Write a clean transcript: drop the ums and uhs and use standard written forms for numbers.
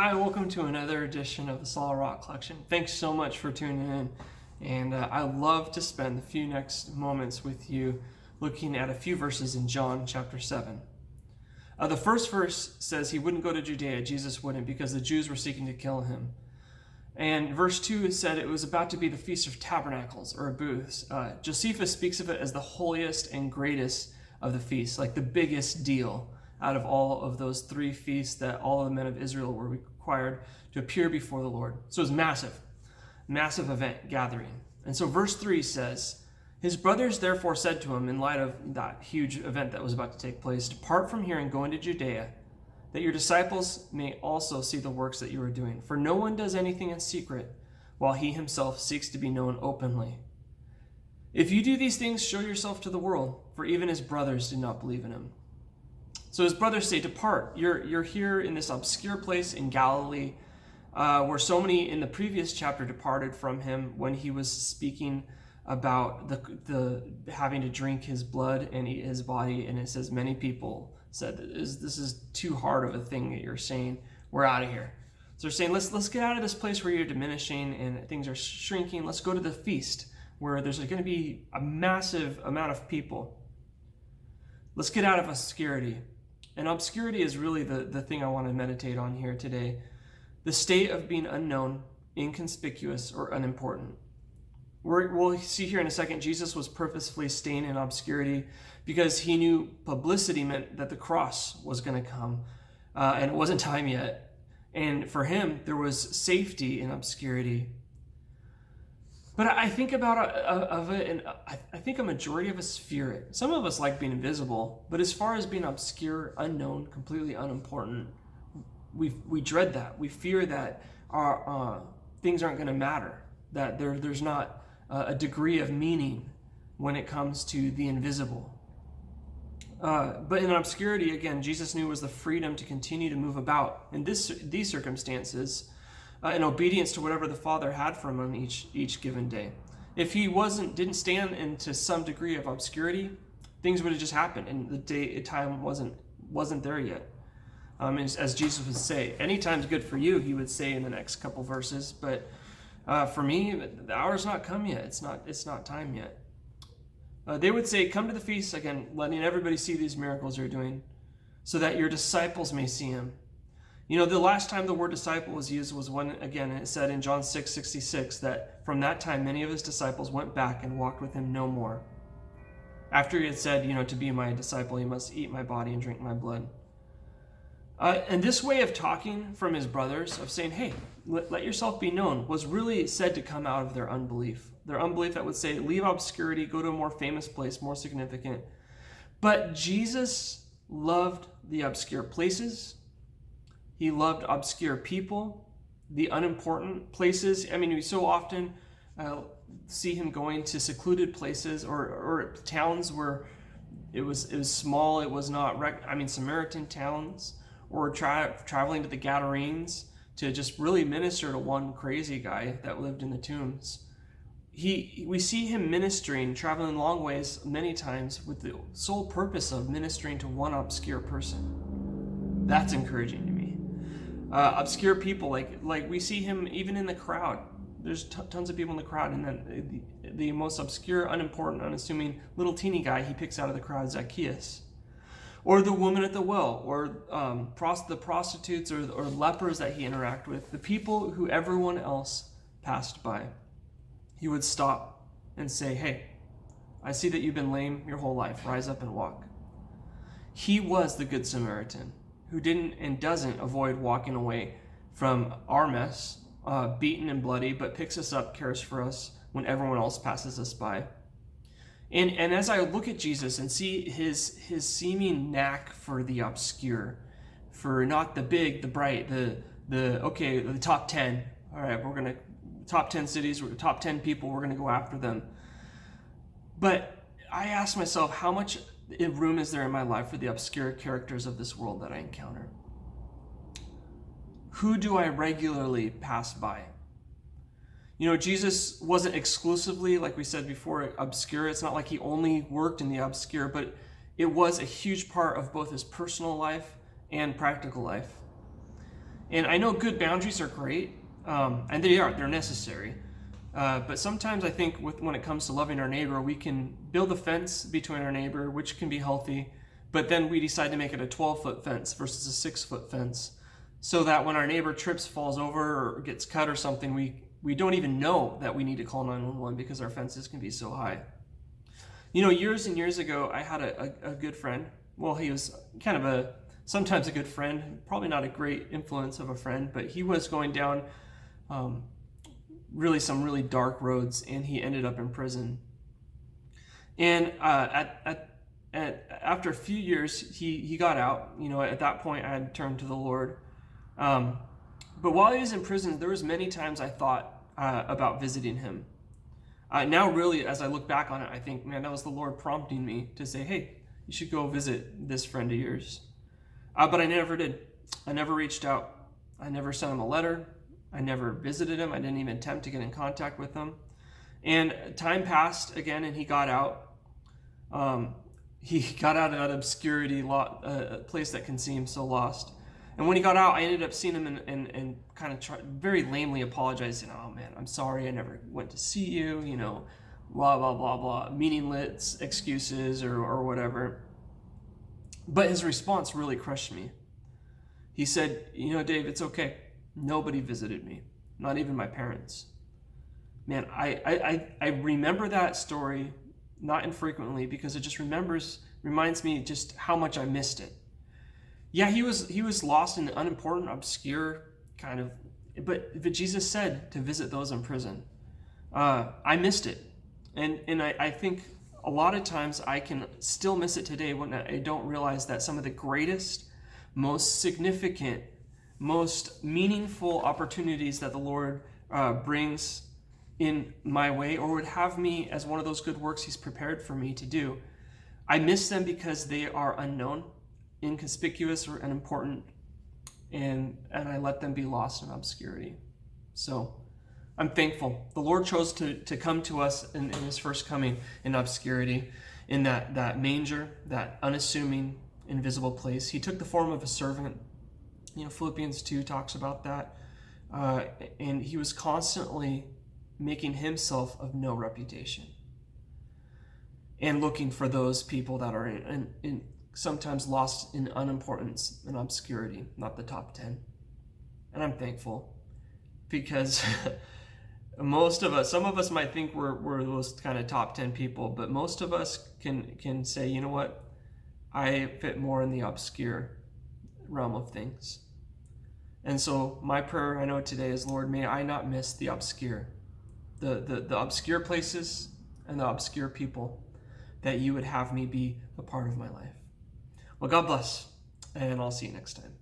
Hi, welcome to another edition of the Solid Rock Collection. Thanks so much for tuning in. And I love to spend the few next moments with you looking at a few verses in John chapter 7. The first verse says he wouldn't go to Judea, Jesus wouldn't, because the Jews were seeking to kill him. And verse 2 said it was about to be the Feast of Tabernacles, or Booths. Josephus speaks of it as the holiest and greatest of the feasts, like the biggest deal out of all of those three feasts that all of the men of Israel were required to appear before the Lord. So it was massive event, gathering. And so verse 3 says, his brothers therefore said to him, in light of that huge event that was about to take place, depart from here and go into Judea, that your disciples may also see the works that you are doing. For no one does anything in secret, while he himself seeks to be known openly. If you do these things, show yourself to the world, for even his brothers did not believe in him. So his brothers say, depart. You're here in this obscure place in Galilee, where so many in the previous chapter departed from him when he was speaking about the having to drink his blood and eat his body. And it says many people said, this is too hard of a thing that you're saying. We're out of here. So they're saying, let's get out of this place where you're diminishing and things are shrinking. Let's go to the feast where there's going to be a massive amount of people. Let's get out of obscurity. And obscurity is really the thing I want to meditate on here today. The state of being unknown, inconspicuous, or unimportant. We'll see here in a second, Jesus was purposefully staying in obscurity because he knew publicity meant that the cross was going to come, and it wasn't time yet. And for him, there was safety in obscurity. But I think about it, and I think a majority of us fear it. Some of us like being invisible, but as far as being obscure, unknown, completely unimportant, we dread that. We fear that our things aren't going to matter, that there's not a degree of meaning when it comes to the invisible. But in obscurity, again, Jesus knew was the freedom to continue to move about in these circumstances, in obedience to whatever the Father had for him on each given day. If he didn't stand into some degree of obscurity, things would have just happened, and the time wasn't there yet. As Jesus would say, any time's good for you, he would say in the next couple verses. But for me, the hour's not come yet. It's not time yet. They would say, come to the feast, again, letting everybody see these miracles you're doing, so that your disciples may see him. You know, the last time the word disciple was used was when, again, it said in John 6:66 that from that time many of his disciples went back and walked with him no more. After he had said, to be my disciple, you must eat my body and drink my blood. And this way of talking from his brothers, of saying, hey, let yourself be known, was really said to come out of their unbelief. Their unbelief that would say, leave obscurity, go to a more famous place, more significant. But Jesus loved the obscure places. He loved obscure people, the unimportant places. I mean, we so often see him going to secluded places or towns where it was small. It was not, Samaritan towns, or traveling to the Gadarenes to just really minister to one crazy guy that lived in the tombs. We see him ministering, traveling long ways many times with the sole purpose of ministering to one obscure person. That's encouraging to me. Obscure people, like we see him even in the crowd. There's tons of people in the crowd, and then the most obscure, unimportant, unassuming little teeny guy he picks out of the crowd, Zacchaeus. Or the woman at the well, or the prostitutes or lepers that he interacted with, the people who everyone else passed by. He would stop and say, hey, I see that you've been lame your whole life. Rise up and walk. He was the Good Samaritan who didn't and doesn't avoid walking away from our mess, beaten and bloody, but picks us up, cares for us when everyone else passes us by. And as I look at Jesus and see his seeming knack for the obscure, for not the big, the bright, the top 10. All right, we're going to, top 10 cities, top 10 people, we're going to go after them. But I ask myself, how much room is there in my life for the obscure characters of this world that I encounter? Who do I regularly pass by? Jesus wasn't exclusively, like we said before, obscure. It's not like he only worked in the obscure, but it was a huge part of both his personal life and practical life. And I know good boundaries are great, and they're necessary. But sometimes I think when it comes to loving our neighbor, we can build a fence between our neighbor, which can be healthy, but then we decide to make it a 12-foot fence versus a 6-foot fence, so that when our neighbor trips, falls over, or gets cut or something, we don't even know that we need to call 911 because our fences can be so high. Years and years ago, I had a good friend. Well, he was kind of sometimes a good friend, probably not a great influence of a friend, but he was going down some really dark roads, and he ended up in prison. And after a few years, he got out. At that point, I had turned to the Lord. But while he was in prison, there was many times I thought about visiting him. Now, really, as I look back on it, I think, man, that was the Lord prompting me to say, hey, you should go visit this friend of yours. But I never did. I never reached out. I never sent him a letter. I never visited him. I didn't even attempt to get in contact with him. And time passed again, and he got out. He got out of that obscurity, place that can seem so lost. And when he got out, I ended up seeing him and kind of very lamely apologizing. Oh man, I'm sorry, I never went to see you, blah, blah, blah, blah, meaningless excuses or whatever. But his response really crushed me. He said, Dave, it's okay. Nobody visited me, not even my parents. Man, I remember that story not infrequently because it just reminds me just how much I missed it. Yeah, he was lost in unimportant, obscure kind of, but Jesus said to visit those in prison. I missed it, and I think a lot of times I can still miss it today when I don't realize that some of the greatest, most significant, most meaningful opportunities that the Lord brings in my way, or would have me as one of those good works He's prepared for me to do, I miss them because they are unknown, inconspicuous, or unimportant, and I let them be lost in obscurity. So I'm thankful. The Lord chose to come to us in His first coming in obscurity, in that manger, that unassuming, invisible place. He took the form of a servant. Philippians 2 talks about that. And He was constantly making Himself of no reputation and looking for those people that are in sometimes lost in unimportance and obscurity, not the top 10. And I'm thankful because some of us might think we're those kind of top 10 people, but most of us can say, you know what, I fit more in the obscure realm of things. And so my prayer, I know today, is, Lord, may I not miss the obscure, the obscure places and the obscure people that You would have me be a part of my life. Well, God bless, and I'll see you next time.